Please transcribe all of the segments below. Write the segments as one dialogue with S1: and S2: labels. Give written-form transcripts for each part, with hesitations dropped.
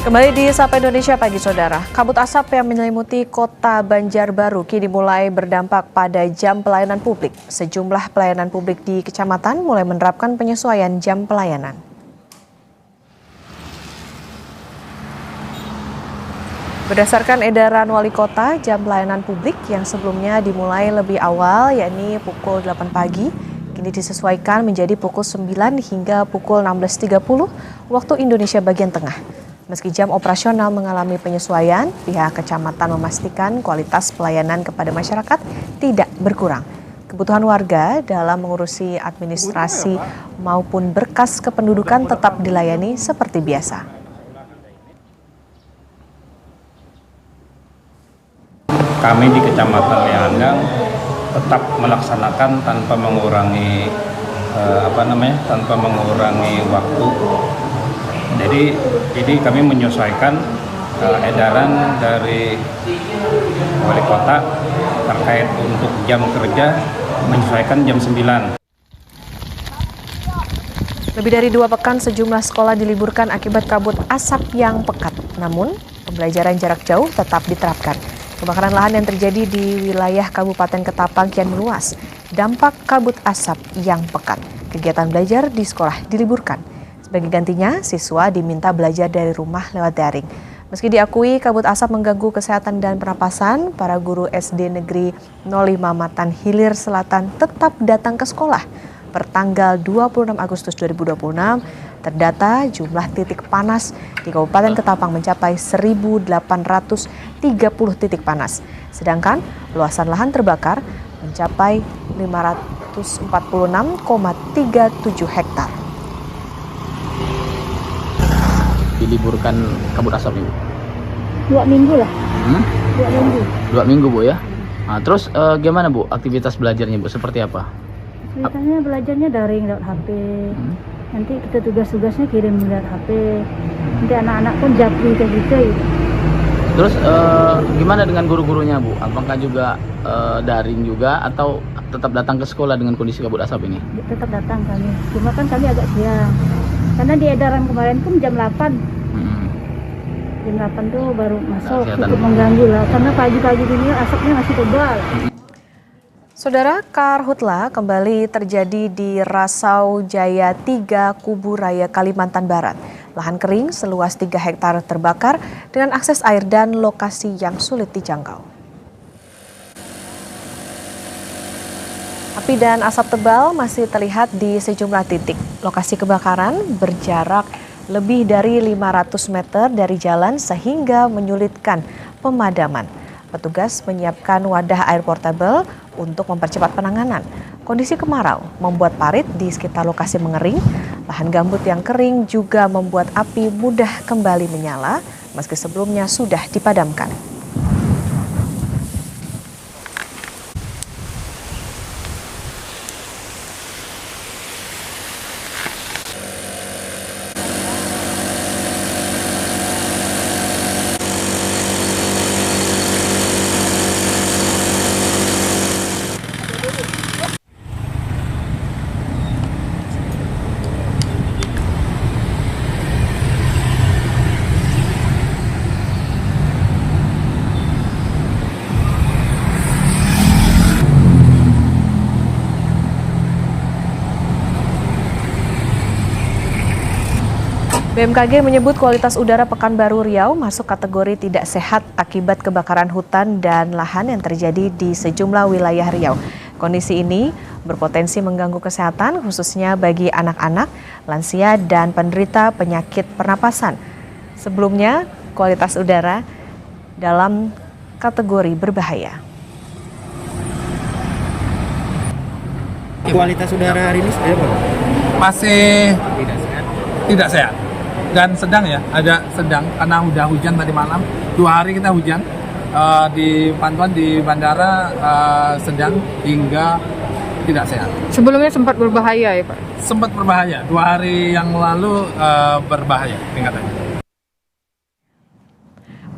S1: Kembali di Sapa Indonesia Pagi Saudara. Kabut asap yang menyelimuti kota Banjarbaru kini mulai berdampak pada jam pelayanan publik. Sejumlah pelayanan publik di kecamatan mulai menerapkan penyesuaian jam pelayanan. Berdasarkan edaran wali kota, jam pelayanan publik yang sebelumnya dimulai lebih awal yakni pukul 8 pagi, kini disesuaikan menjadi pukul 9 hingga pukul 16.30 waktu Indonesia bagian tengah. Meski jam operasional mengalami penyesuaian, pihak kecamatan memastikan kualitas pelayanan kepada masyarakat tidak berkurang. Kebutuhan warga dalam mengurusi administrasi maupun berkas kependudukan tetap dilayani seperti biasa.
S2: Kami di Kecamatan Leandang tetap melaksanakan tanpa mengurangi waktu. Jadi kami menyesuaikan edaran dari wali kota terkait untuk jam kerja menyesuaikan jam 9.
S1: Lebih dari 2 pekan sejumlah sekolah diliburkan akibat kabut asap yang pekat. Namun, pembelajaran jarak jauh tetap diterapkan. Kebakaran lahan yang terjadi di wilayah Kabupaten Ketapang kian meluas. Dampak kabut asap yang pekat. Kegiatan belajar di sekolah diliburkan. Sebagai gantinya, siswa diminta belajar dari rumah lewat daring. Meski diakui kabut asap mengganggu kesehatan dan pernapasan, para guru SD Negeri 05 Matan Hilir Selatan tetap datang ke sekolah. Pertanggal 26 Agustus 2026, terdata jumlah titik panas di Kabupaten Ketapang mencapai 1.830 titik panas. Sedangkan luasan lahan terbakar mencapai 546,37 hektar.
S3: Diliburkan kabut asap Ibu?
S4: 2 minggu lah.
S3: 2 minggu Bu ya. Nah, terus gimana Bu aktivitas belajarnya Bu? Seperti apa?
S4: Ceritanya belajarnya daring lewat HP. Nanti kita tugas-tugasnya kirim lewat HP. Nanti anak-anak pun japri kayak gitu.
S3: Terus gimana dengan guru-gurunya Bu? Apakah juga daring juga atau tetap datang ke sekolah dengan kondisi kabut asap ini?
S4: Tetap datang kami. Cuma kan kami agak siang. Karena di edaran kemarin pun jam 8. Jam 8 tuh baru masuk, cukup mengganggu lah. Karena pagi-pagi ini asapnya masih tebal.
S1: Saudara, karhutla kembali terjadi di Rasau Jaya 3, Kubu Raya, Kalimantan Barat. Lahan kering seluas 3 hektar terbakar dengan akses air dan lokasi yang sulit dijangkau. Api dan asap tebal masih terlihat di sejumlah titik. Lokasi kebakaran berjarak lebih dari 500 meter dari jalan sehingga menyulitkan pemadaman. Petugas menyiapkan wadah air portable untuk mempercepat penanganan. Kondisi kemarau membuat parit di sekitar lokasi mengering. Lahan gambut yang kering juga membuat api mudah kembali menyala meski sebelumnya sudah dipadamkan. BMKG menyebut kualitas udara Pekanbaru Riau masuk kategori tidak sehat akibat kebakaran hutan dan lahan yang terjadi di sejumlah wilayah Riau. Kondisi ini berpotensi mengganggu kesehatan khususnya bagi anak-anak, lansia, dan penderita penyakit pernapasan. Sebelumnya, kualitas udara dalam kategori berbahaya.
S5: Kualitas udara hari ini seperti apa?
S6: Masih tidak sehat dan sedang ya, ada sedang karena udah hujan tadi malam 2 hari kita hujan di pantauan di bandara sedang hingga tidak sehat.
S7: Sebelumnya sempat berbahaya ya Pak?
S6: Sempat berbahaya, 2 hari yang lalu berbahaya tingkatannya.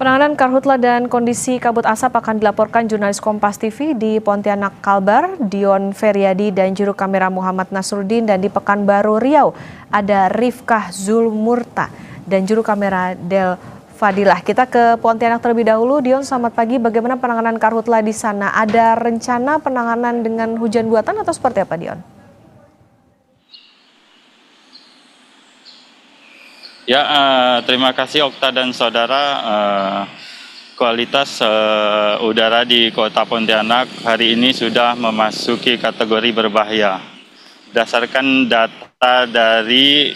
S1: Penanganan karhutla dan kondisi kabut asap akan dilaporkan jurnalis Kompas TV di Pontianak Kalbar, Dion Feryadi dan juru kamera Muhammad Nasruddin, dan di Pekanbaru Riau ada Rifkah Zulmurta. dan juru kamera Del Fadilah. Kita ke Pontianak terlebih dahulu. Dion, selamat pagi. Bagaimana penanganan karhutla di sana? Ada rencana penanganan dengan hujan buatan atau seperti apa, Dion?
S5: Ya, terima kasih Okta dan saudara. Kualitas udara di Kota Pontianak hari ini sudah memasuki kategori berbahaya. Berdasarkan data dari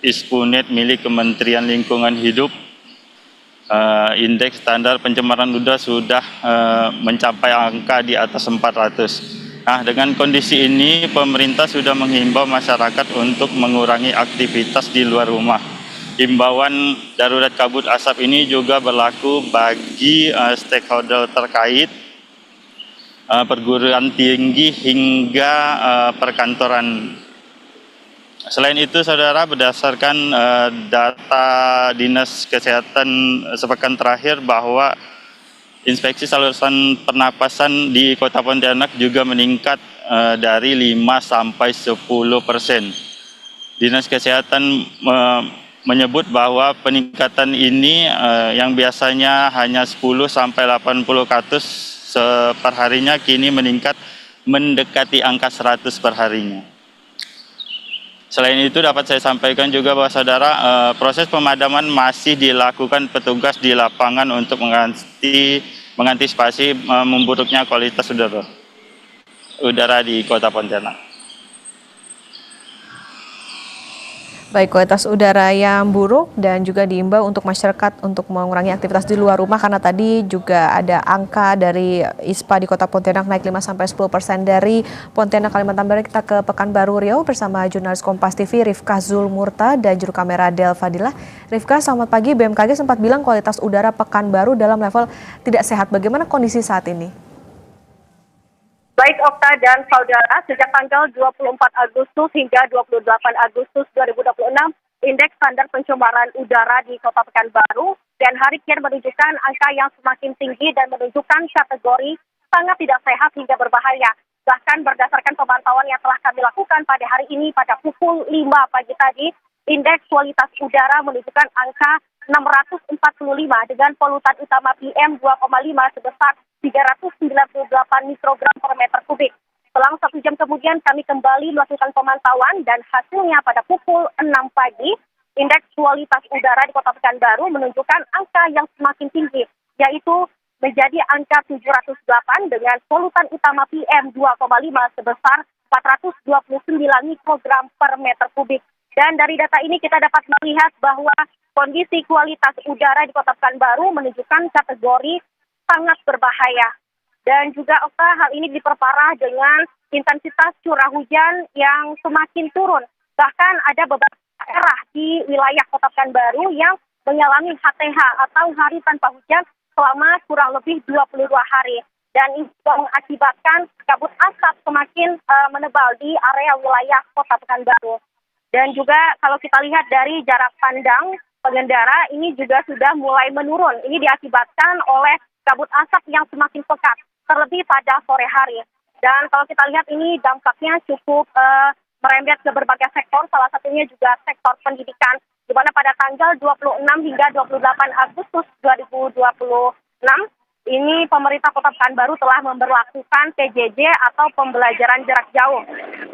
S5: ISPUNET milik Kementerian Lingkungan Hidup, indeks standar pencemaran udara sudah mencapai angka di atas 400. Nah, dengan kondisi ini pemerintah sudah menghimbau masyarakat untuk mengurangi aktivitas di luar rumah. Himbauan darurat kabut asap ini juga berlaku bagi stakeholder terkait, perguruan tinggi hingga perkantoran. Selain itu, saudara, berdasarkan data Dinas Kesehatan sepekan terakhir bahwa inspeksi saluran pernapasan di Kota Pontianak juga meningkat dari 5 sampai 10%. Dinas Kesehatan menyebut bahwa peningkatan ini yang biasanya hanya 10 sampai 80 kasus per harinya kini meningkat mendekati angka 100 per harinya. Selain itu dapat saya sampaikan juga bahwa saudara, proses pemadaman masih dilakukan petugas di lapangan untuk mengantisipasi memburuknya kualitas udara di Kota Pontianak.
S1: Baik, kualitas udara yang buruk dan juga diimbau untuk masyarakat untuk mengurangi aktivitas di luar rumah karena tadi juga ada angka dari ISPA di Kota Pontianak naik 5-10%. Dari Pontianak, Kalimantan Barat kita ke Pekanbaru Riau bersama jurnalis Kompas TV Rifkah Zulmurta dan juru kamera Del Fadilah. Rifkah, selamat pagi. BMKG sempat bilang kualitas udara Pekanbaru dalam level tidak sehat. Bagaimana kondisi saat ini?
S8: Baik Okta dan saudara, sejak tanggal 24 Agustus hingga 28 Agustus 2026, indeks standar pencemaran udara di Kota Pekanbaru dan hari kian menunjukkan angka yang semakin tinggi dan menunjukkan kategori sangat tidak sehat hingga berbahaya. Bahkan berdasarkan pemantauan yang telah kami lakukan pada hari ini pada pukul 5 pagi tadi, indeks kualitas udara menunjukkan angka 645 dengan polutan utama PM 2,5 sebesar 398 mikrogram per meter kubik. Selang 1 jam kemudian kami kembali melakukan pemantauan dan hasilnya pada pukul 6 pagi, indeks kualitas udara di Kota Pekanbaru menunjukkan angka yang semakin tinggi, yaitu menjadi angka 708 dengan polutan utama PM 2,5 sebesar 429 mikrogram per meter kubik. Dan dari data ini kita dapat melihat bahwa kondisi kualitas udara di Kota Pekanbaru menunjukkan kategori sangat berbahaya. Dan juga Okta, hal ini diperparah dengan intensitas curah hujan yang semakin turun. Bahkan ada beberapa daerah di wilayah Kota Pekanbaru yang mengalami HTH atau hari tanpa hujan selama kurang lebih 22 hari. Dan ini juga mengakibatkan kabut asap semakin menebal di area wilayah Kota Pekanbaru. Dan juga kalau kita lihat dari jarak pandang pengendara ini juga sudah mulai menurun. Ini diakibatkan oleh kabut asap yang semakin pekat, terlebih pada sore hari. Dan kalau kita lihat ini dampaknya cukup merembet ke berbagai sektor, salah satunya juga sektor pendidikan, di mana pada tanggal 26 hingga 28 Agustus 2026, ini pemerintah Kota Pekanbaru telah memberlakukan PJJ atau pembelajaran jarak jauh.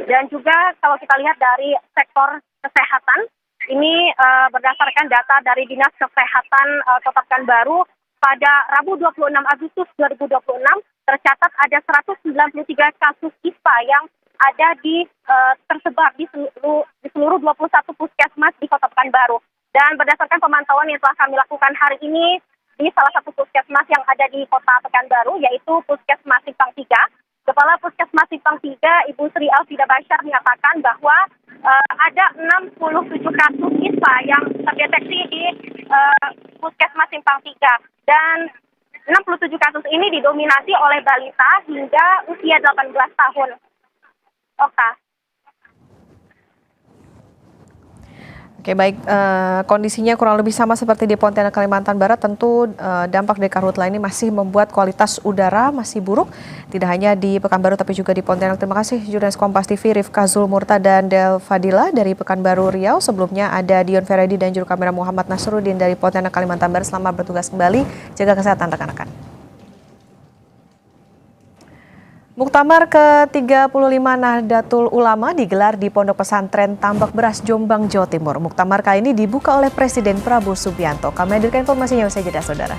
S8: Dan juga kalau kita lihat dari sektor kesehatan, ini berdasarkan data dari Dinas Kesehatan Kota Pekanbaru, pada Rabu 26 Agustus 2026 tercatat ada 193 kasus ISPA yang ada tersebar di seluruh 21 puskesmas di Kota Pekanbaru. Dan berdasarkan pemantauan yang telah kami lakukan hari ini di salah satu puskesmas yang ada di Kota Pekanbaru, yaitu Puskesmas Simpang 3. Kepala Puskesmas Simpang 3, Ibu Sri Alfida Bashar menyatakan bahwa ada 67 kasus ISPA yang terdeteksi di Puskesmas Simpang 3. Dan 67 kasus ini didominasi oleh balita hingga usia 18 tahun. Okta.
S1: Oke, baik, kondisinya kurang lebih sama seperti di Pontianak, Kalimantan Barat. Tentu dampak dari karhutla ini masih membuat kualitas udara masih buruk, tidak hanya di Pekanbaru tapi juga di Pontianak. Terima kasih jurnalis Kompas TV Rifka Zulmurta dan Del Fadila dari Pekanbaru Riau. Sebelumnya ada Dion Feredi dan juru kamera Muhammad Nasruddin dari Pontianak, Kalimantan Barat. Selamat bertugas kembali, jaga kesehatan rekan-rekan. Muktamar ke-35 Nahdlatul Ulama digelar di Pondok Pesantren Tambak Beras, Jombang, Jawa Timur. Muktamar kali ini dibuka oleh Presiden Prabowo Subianto. Kami hadirkan informasinya usai jeda, saudara.